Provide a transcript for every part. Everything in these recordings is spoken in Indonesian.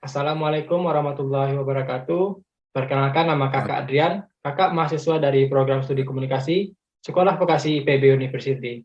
Assalamualaikum warahmatullahi wabarakatuh. Perkenalkan, nama Kakak Adrian, Kakak mahasiswa dari program studi komunikasi Sekolah Vokasi IPB University.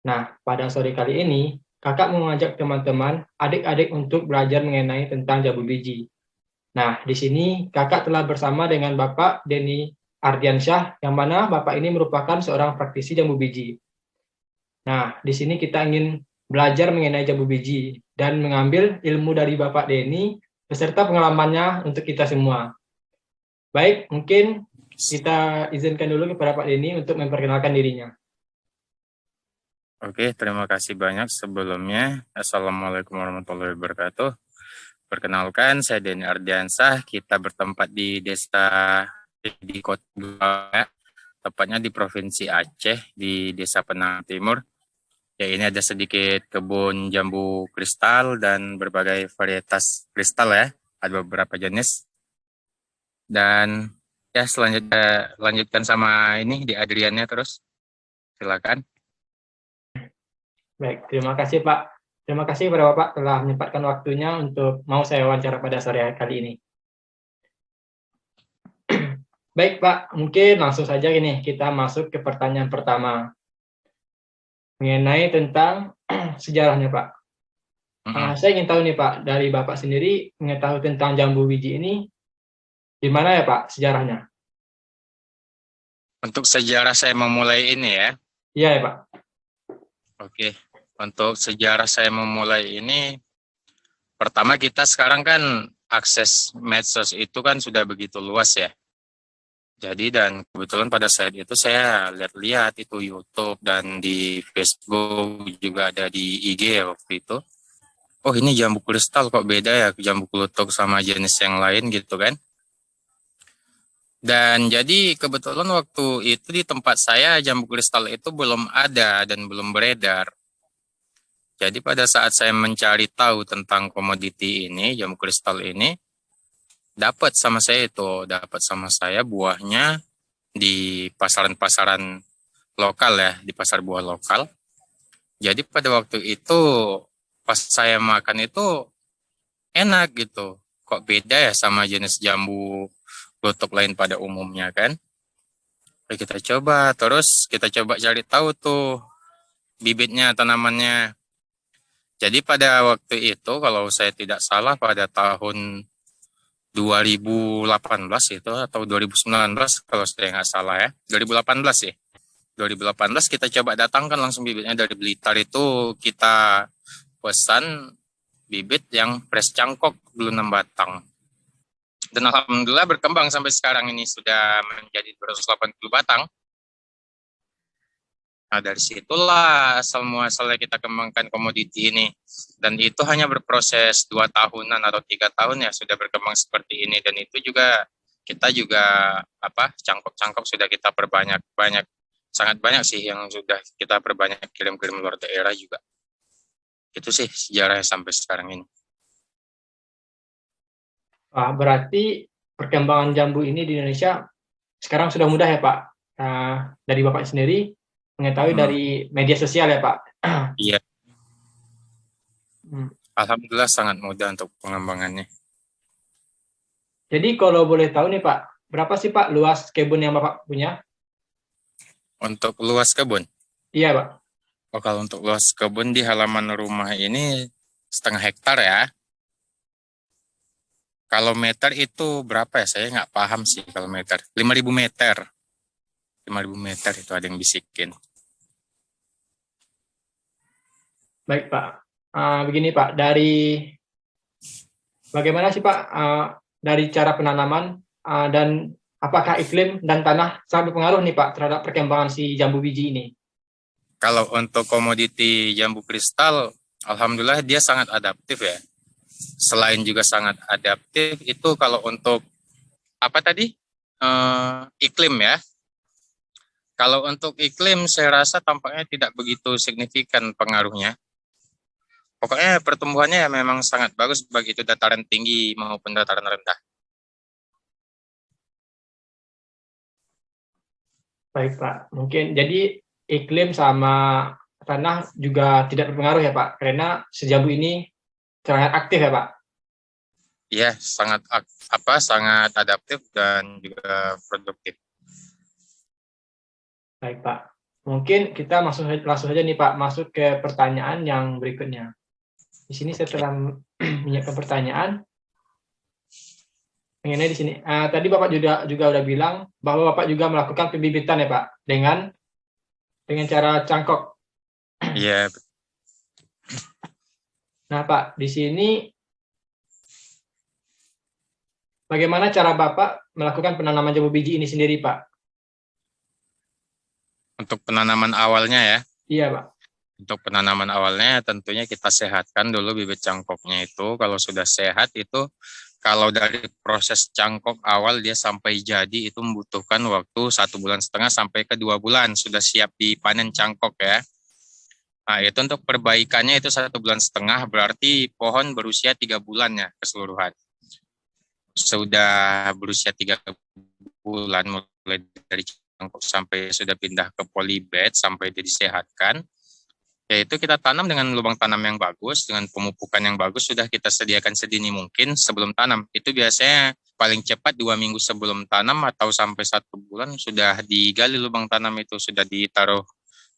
Nah, pada sore kali ini, Kakak mengajak teman-teman, adik-adik untuk belajar mengenai tentang jambu biji. Nah, di sini Kakak telah bersama dengan Bapak Denny Ardiansyah, yang mana Bapak ini merupakan seorang praktisi jambu biji. Nah, di sini kita ingin belajar mengenai jambu biji dan mengambil ilmu dari Bapak Denny beserta pengalamannya untuk kita semua. Baik, mungkin kita izinkan dulu kepada Pak Denny untuk memperkenalkan dirinya. Oke, terima kasih banyak sebelumnya. Assalamualaikum warahmatullahi wabarakatuh. Perkenalkan, saya Denny Ardiansah. Kita bertempat di desa di Kota Bulawayo, tepatnya di Provinsi Aceh, di Desa Penang Timur. Ya, ini ada sedikit kebun jambu kristal dan berbagai varietas kristal ya. Ada beberapa jenis. Dan ya selanjutnya lanjutkan sama ini di Adriannya terus. Silakan. Baik, terima kasih Pak. Terima kasih kepada Bapak telah menyempatkan waktunya untuk mau saya wawancara pada sore kali ini. Baik Pak, mungkin langsung saja ini kita masuk ke pertanyaan pertama mengenai tentang sejarahnya Pak. Saya ingin tahu nih Pak, dari Bapak sendiri mengetahui tentang jambu biji ini, di mana ya Pak sejarahnya? Untuk sejarah saya memulai ini ya. Iya ya Pak. Oke, untuk sejarah saya memulai ini, pertama kita sekarang kan akses medsos itu kan sudah begitu luas ya. Jadi dan kebetulan pada saat itu saya lihat-lihat itu YouTube dan di Facebook juga ada di IG ya waktu itu. Oh ini jambu kristal kok beda ya jambu kluthuk sama jenis yang lain gitu kan. Dan jadi kebetulan waktu itu di tempat saya jambu kristal itu belum ada dan belum beredar. Jadi pada saat saya mencari tahu tentang komoditi ini, jambu kristal ini, dapat sama saya buahnya di pasaran-pasaran lokal ya, di pasar buah lokal. Jadi pada waktu itu pas saya makan itu enak gitu. Kok beda ya sama jenis jambu kluthuk lain pada umumnya kan? Oke, kita coba, terus kita coba cari tahu tuh bibitnya, tanamannya. Jadi pada waktu itu kalau saya tidak salah pada tahun 2018 itu atau 2019 kalau saya nggak salah ya. 2018 sih. 2018 kita coba datangkan langsung bibitnya dari Blitar itu kita pesan bibit yang fresh cangkok belum 6 batang. Dan alhamdulillah berkembang sampai sekarang ini sudah menjadi 280 batang. Nah, dari situlah asal muasalnya kita kembangkan komoditi ini. Dan itu hanya berproses 2 tahunan atau 3 tahun ya sudah berkembang seperti ini. Dan itu juga kita juga cangkok-cangkok sudah kita perbanyak banyak, sangat banyak sih yang sudah kita perbanyak kirim-kirim luar daerah juga. Itu sih sejarahnya sampai sekarang ini. Berarti perkembangan jambu ini di Indonesia sekarang sudah mudah ya Pak. Dari Bapak sendiri mengetahui dari media sosial ya Pak. Iya. Alhamdulillah sangat mudah untuk pengembangannya. Jadi kalau boleh tahu nih Pak, berapa sih Pak luas kebun yang Bapak punya? Untuk luas kebun? Iya Pak. Oh, kalau untuk luas kebun di halaman rumah ini 0,5 hektar ya. Kalau meter itu berapa ya? Saya nggak paham sih kalau meter. 5.000 meter. 5.000 meter itu ada yang bisikin. Baik Pak. Begini Pak, dari bagaimana sih Pak dari cara penanaman dan apakah iklim dan tanah sangat berpengaruh nih Pak terhadap perkembangan si jambu biji ini? Kalau untuk komoditi jambu kristal, alhamdulillah dia sangat adaptif ya. Selain juga sangat adaptif, itu kalau untuk apa tadi? Iklim ya. Kalau untuk iklim, saya rasa tampaknya tidak begitu signifikan pengaruhnya. Pokoknya pertumbuhannya ya memang sangat bagus baik itu dataran tinggi maupun dataran rendah. Baik Pak, mungkin jadi iklim sama tanah juga tidak berpengaruh ya Pak, karena si jambu ini sangat aktif ya Pak. Ya, sangat adaptif dan juga produktif. Baik, Pak. Mungkin kita langsung saja nih, Pak, masuk ke pertanyaan yang berikutnya. Di sini saya Oke. telah menyiapkan pertanyaan mengenai di sini. Tadi Bapak juga udah bilang bahwa Bapak juga melakukan pembibitan ya, Pak, dengan cara cangkok. Iya, Nah, Pak, di sini bagaimana cara Bapak melakukan penanaman jambu biji ini sendiri, Pak? untuk penanaman awalnya ya. Iya, Pak. Untuk penanaman awalnya tentunya kita sehatkan dulu bibit cangkoknya itu. Kalau sudah sehat itu, kalau dari proses cangkok awal dia sampai jadi itu membutuhkan waktu 1,5 bulan sampai ke 2 bulan sudah siap dipanen cangkok ya. Nah itu untuk perbaikannya itu 1,5 bulan berarti pohon berusia 3 bulan ya keseluruhan. Sudah berusia 3 bulan mulai dari cangkok sampai sudah pindah ke polybed sampai dia disehatkan. Yaitu kita tanam dengan lubang tanam yang bagus, dengan pemupukan yang bagus, sudah kita sediakan sedini mungkin sebelum tanam. Itu biasanya paling cepat 2 minggu sebelum tanam atau sampai 1 bulan sudah digali lubang tanam itu, sudah ditaruh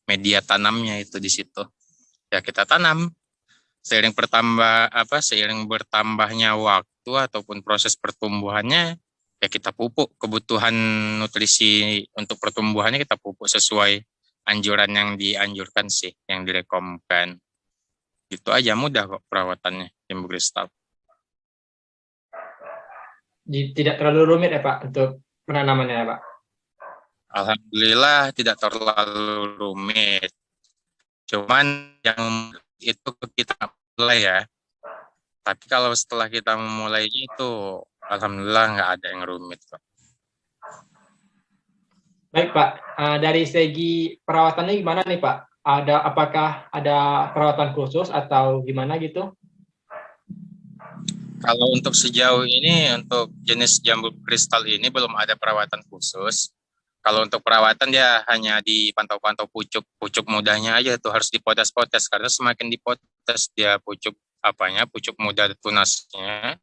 media tanamnya itu di situ. Ya kita tanam. Seiring bertambahnya waktu ataupun proses pertumbuhannya, ya kita pupuk. Kebutuhan nutrisi untuk pertumbuhannya kita pupuk sesuai anjuran yang dianjurkan sih, yang direkomkan. Gitu aja, mudah kok perawatannya jambu kristal. Tidak terlalu rumit ya, Pak, untuk penanamannya ya, Pak. Alhamdulillah tidak terlalu rumit. Cuman yang itu kita mulai ya. Tapi kalau setelah kita memulainya itu, alhamdulillah nggak ada yang rumit kok. Baik, Pak. Dari segi perawatannya gimana nih, Pak? Apakah ada perawatan khusus atau gimana gitu? Kalau untuk sejauh ini, untuk jenis jambu kristal ini belum ada perawatan khusus. Kalau untuk perawatan dia hanya dipantau-pantau pucuk mudanya aja tuh harus dipotes-potes karena semakin dipotes dia pucuk muda tunasnya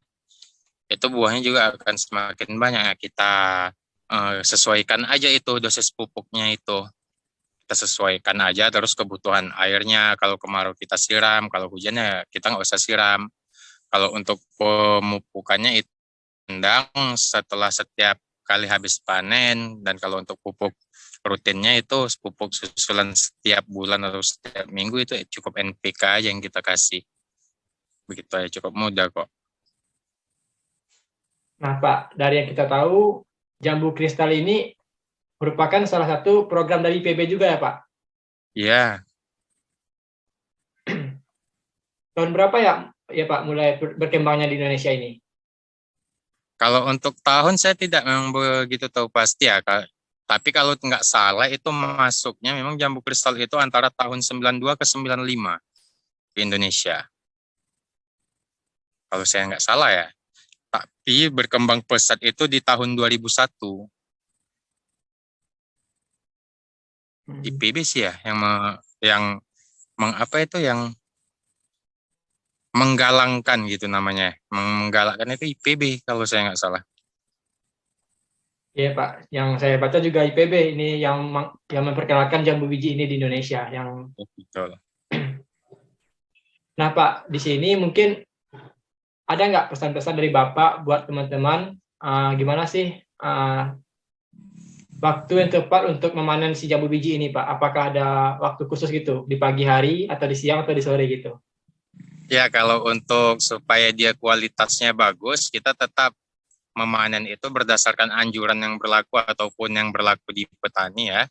itu buahnya juga akan semakin banyak. Kita sesuaikan aja itu dosis pupuknya itu. Kita sesuaikan aja terus kebutuhan airnya. Kalau kemarau kita siram, kalau hujannya kita nggak usah siram. Kalau untuk pemupukannya itu rendang setelah setiap kali habis panen, dan kalau untuk pupuk rutinnya itu pupuk susulan setiap bulan atau setiap minggu itu cukup NPK aja yang kita kasih. Begitu aja, cukup mudah kok. Nah, Pak, dari yang kita tahu, jambu kristal ini merupakan salah satu program dari IPB juga ya, Pak? Iya, Tahun berapa ya Pak, mulai berkembangnya di Indonesia ini? kalau untuk tahun saya tidak memang begitu tahu pasti ya, Kak. Tapi kalau nggak salah itu masuknya memang jambu kristal itu antara tahun 92 ke 95 di Indonesia. Kalau saya nggak salah ya. Tapi berkembang pesat itu di tahun 2001. IPB sih ya yang apa itu yang menggalangkan gitu namanya. Menggalakkan itu IPB kalau saya nggak salah. Iya Pak, yang saya baca juga IPB ini yang memperkenalkan jambu biji ini di Indonesia. Betul. Nah Pak, di sini mungkin ada nggak pesan-pesan dari Bapak buat teman-teman, gimana sih waktu yang tepat untuk memanen si jambu biji ini Pak? Apakah ada waktu khusus gitu, di pagi hari atau di siang atau di sore gitu? Ya kalau untuk supaya dia kualitasnya bagus, kita tetap memanen itu berdasarkan anjuran yang berlaku ataupun yang berlaku di petani ya.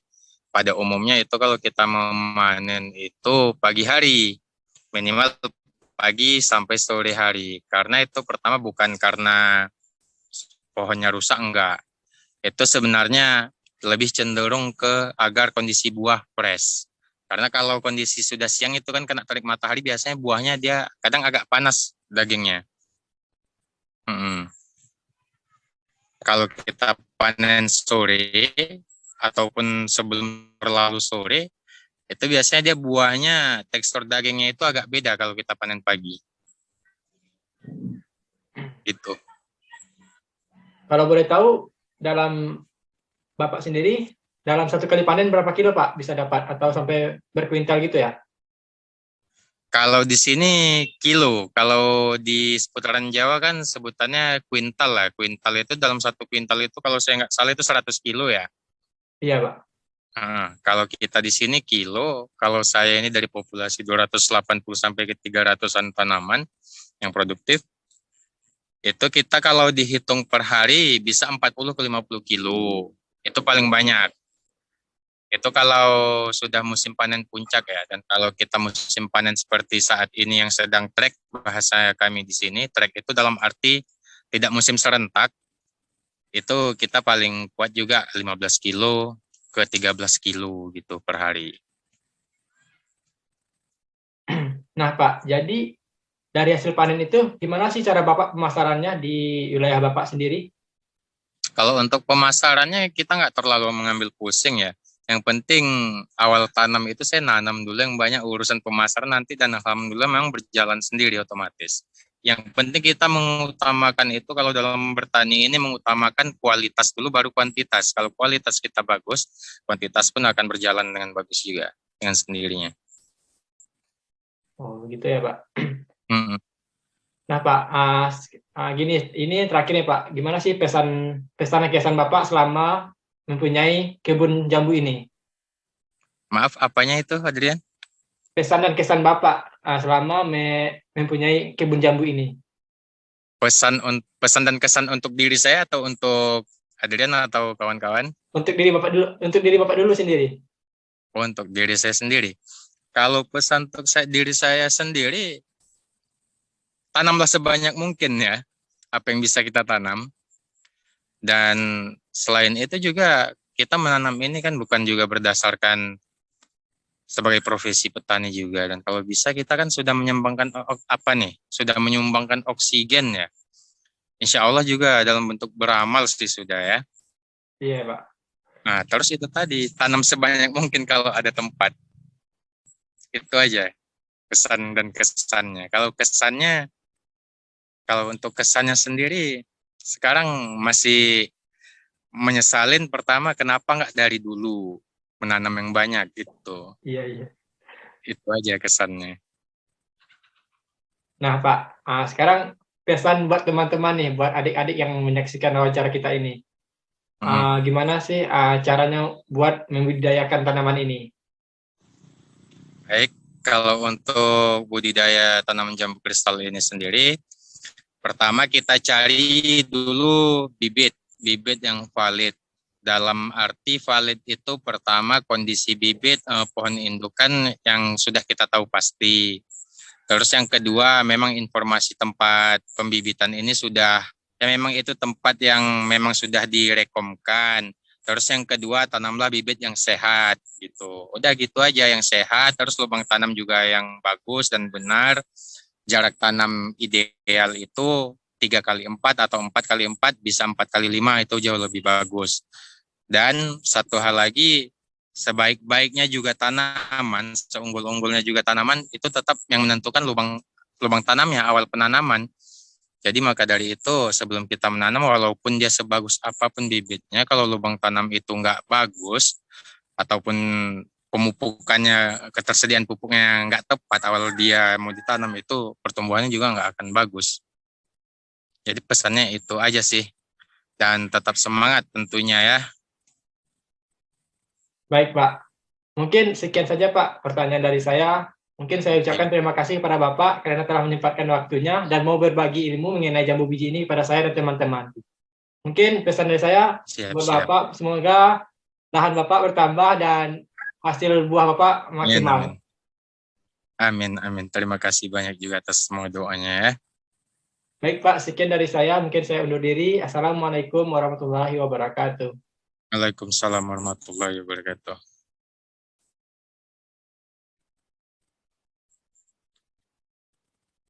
Pada umumnya itu kalau kita memanen itu pagi hari, minimal pagi sampai sore hari. Karena itu pertama bukan karena pohonnya rusak, enggak. Itu sebenarnya lebih cenderung ke agar kondisi buah fresh. Karena kalau kondisi sudah siang itu kan kena terik matahari, biasanya buahnya dia kadang agak panas dagingnya. Hmm. Kalau kita panen sore ataupun sebelum terlalu sore, itu biasanya dia buahnya tekstur dagingnya itu agak beda kalau kita panen pagi. Gitu. Kalau boleh tahu, dalam Bapak sendiri, dalam satu kali panen berapa kilo Pak bisa dapat? Atau sampai berkuintal gitu ya? Kalau di sini kilo, kalau di seputaran Jawa kan sebutannya kuintal lah. Kuintal itu dalam satu kuintal itu kalau saya nggak salah itu 100 kilo ya. Iya Pak. Kalau kita di sini kilo, kalau saya ini dari populasi 280 sampai ke 300-an tanaman yang produktif, itu kita kalau dihitung per hari bisa 40 ke 50 kilo. Itu paling banyak. Itu kalau sudah musim panen puncak ya. Dan kalau kita musim panen seperti saat ini yang sedang trek, bahasa kami di sini, trek itu dalam arti tidak musim serentak, itu kita paling kuat juga 15 kilo ke 13 kilo gitu per hari. Nah Pak, jadi dari hasil panen itu gimana sih cara Bapak pemasarannya di wilayah Bapak sendiri? Kalau untuk pemasarannya kita nggak terlalu mengambil pusing ya. Yang penting awal tanam itu saya nanam dulu yang banyak urusan pemasaran nanti dan alhamdulillah memang berjalan sendiri otomatis. Yang penting kita mengutamakan itu kalau dalam bertani ini mengutamakan kualitas dulu baru kuantitas. Kalau kualitas kita bagus, kuantitas pun akan berjalan dengan bagus juga dengan sendirinya. Oh gitu ya Pak. Mm-mm. Nah Pak, gini, ini terakhir nih Pak, gimana sih pesan kesan Bapak selama mempunyai kebun jambu ini? Maaf, apanya itu Adrian? Pesan dan kesan Bapak selama mempunyai kebun jambu ini. Pesan dan kesan untuk diri saya atau untuk Adrian atau kawan-kawan? Untuk diri Bapak dulu sendiri. Untuk diri saya sendiri. Kalau pesan untuk diri saya sendiri, tanamlah sebanyak mungkin ya, apa yang bisa kita tanam. Dan selain itu juga kita menanam ini kan bukan juga berdasarkan sebagai profesi petani juga. Dan kalau bisa kita kan sudah menyumbangkan apa nih? Sudah menyumbangkan oksigen ya. Insya Allah juga dalam bentuk beramal sih sudah ya. Iya Pak. Nah, terus itu tadi, tanam sebanyak mungkin kalau ada tempat. Itu aja kesan dan kesannya. Kalau untuk kesannya sendiri, sekarang masih menyesalin pertama kenapa nggak dari dulu menanam yang banyak gitu. Iya, iya. Itu aja kesannya. Nah Pak, sekarang pesan buat teman-teman nih, buat adik-adik yang menyaksikan wawancara kita ini. Hmm. Gimana sih caranya buat membudidayakan tanaman ini? Baik, kalau untuk budidaya tanaman jambu kristal ini sendiri, pertama kita cari dulu bibit yang valid. Dalam arti valid itu pertama kondisi bibit pohon indukan yang sudah kita tahu pasti. Terus yang kedua memang informasi tempat pembibitan ini sudah ya memang itu tempat yang memang sudah direkomkan. Terus yang kedua tanamlah bibit yang sehat gitu. Udah gitu aja yang sehat, terus lubang tanam juga yang bagus dan benar. Jarak tanam ideal itu 3x4 atau 4x4 bisa 4x5 itu jauh lebih bagus. Dan satu hal lagi, sebaik-baiknya juga tanaman, seunggul-unggulnya juga tanaman, itu tetap yang menentukan lubang tanamnya awal penanaman. Jadi maka dari itu sebelum kita menanam walaupun dia sebagus apapun bibitnya, kalau lubang tanam itu nggak bagus ataupun pemupukannya, ketersediaan pupuknya nggak tepat awal dia mau ditanam itu pertumbuhannya juga nggak akan bagus. Jadi pesannya itu aja sih. Dan tetap semangat tentunya ya. Baik Pak, mungkin sekian saja Pak pertanyaan dari saya. Mungkin saya ucapkan terima kasih kepada Bapak karena telah menyempatkan waktunya dan mau berbagi ilmu mengenai jambu biji ini pada saya dan teman-teman. Mungkin pesan dari saya buat Siap-siap. Bapak, semoga lahan Bapak bertambah dan hasil buah Bapak maksimal. Amin, amin, amin. Terima kasih banyak juga atas semua doanya ya. Baik Pak, sekian dari saya. Mungkin saya undur diri. Assalamualaikum warahmatullahi wabarakatuh. Waalaikumsalam warahmatullahi wabarakatuh.